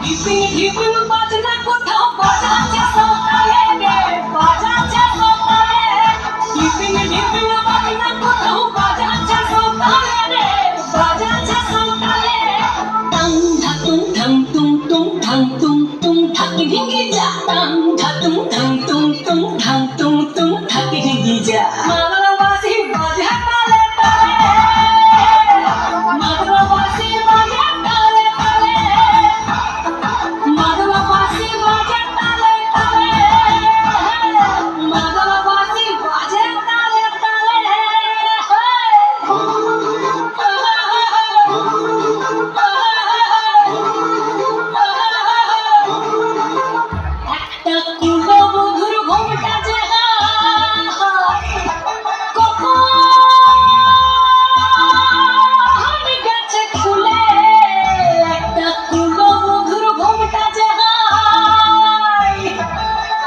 ঢিপিং ঢিপিং বাজনা কোথাও বাজাচ্ছে সকালে রে, বাজাচ্ছে সকালে। ঢিপিং ঢিপিং বাজনা কোথাও বাজাচ্ছে সকালে রে, বাজাচ্ছে সকালে। টাং ধাতুং ধাং তুং তুং ধাং তুং তুং ধাকি ঢিঙ্গি যা। টাং ধাতুং ধাং তুং তুং ধাং তুং তুং ধাকি ঢিঙ্গি যা। মাদল বাঁশি বাজে তালে তালে, মাদল বাঁশি বাজে তালে তালে, মাদল বাঁশি বাজে তালে তালে, মাদল বাঁশি বাজে তালে তালে। একটা কুলো বধুর ঘোমটা যে কখন গেছে খুলে, একটা কুলো বধুর ঘোমটা যে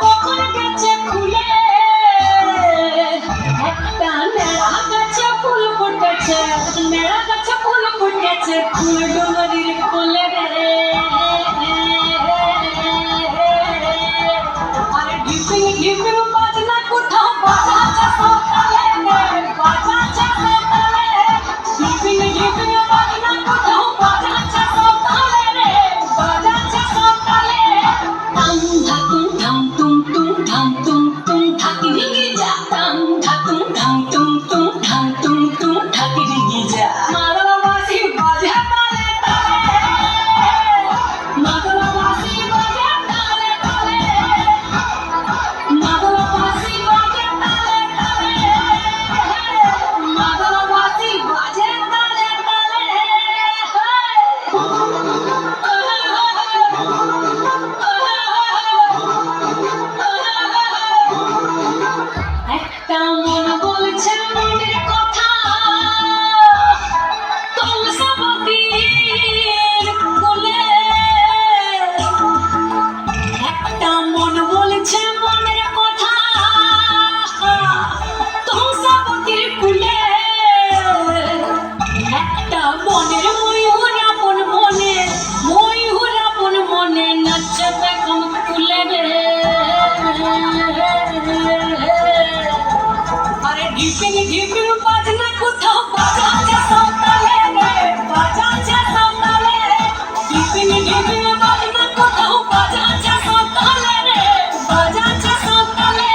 কখন গেছে খুলে। একটা নেড়া গাছে ফুল ফুটেছে, নেড়া গাছে ফুল ফুটেছে, ফুল ডুমরির কোলে রে। আরে ঢিপিং ঢিপিং বাজনা কোথাও বাজাচ্ছে সকালে রে, বাজাচ্ছে সকালে। ঢিপিং ঢিপিং বাজনা কোথাও বাজাচ্ছে সকালে রে, বাজাচ্ছে সকালে। টাং ধাতুং ধাং তুং তুং ধাং তুং তুং ধাকি ঢিঙ্গি যা। টাং ধাতুং ধাং তুং তুং ধাং তুং তুং ধাকি ঢিঙ্গি যা। মাদল বাঁশি বাজে তালে তালে, মাদল বাঁশি বাজে তালে তালে, মাদল বাঁশি বাজে তালে তালে, মাদল বাঁশি বাজে তালে তালে। একটা মন বলছে মনের কথা, কলসাবতীর কোলে। একটা মন বলছে মনের কথা, কলসাবতীর কোলে। একটা মনের ময়ূর আপন মনে, ময়ূর আপন মনে নাচবে কম তুলে রে। আরে ঢিপিং ঢিপিং বাজনা কোথাও বাজাচ্ছে সকালে রে, বাজাচ্ছে সকালে। ঢিপিং ঢিপিং বাজনা কোথাও বাজাচ্ছে সকালে রে, বাজাচ্ছে সকালে।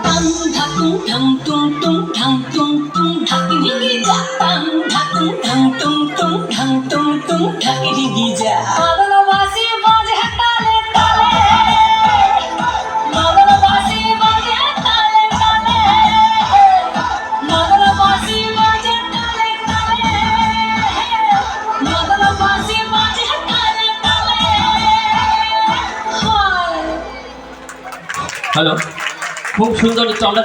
টাং ধাতুং ধাং তুং তুং ধাং তুং তুং ধাকি ঢিঙ্গি যা। টাং ধাতুং ধাং তুং তুং ধাং তুং তুং ধাকি ঢিঙ্গি যা। মাদল বাঁশি বাজে তালে তালে, মাদল বাঁশি বাজে তালে তালে, মাদল বাঁশি বাজে তালে তালে, মাদল বাঁশি বাজে তালে তালে। হায় হ্যালো, খুব সুন্দর চমৎকার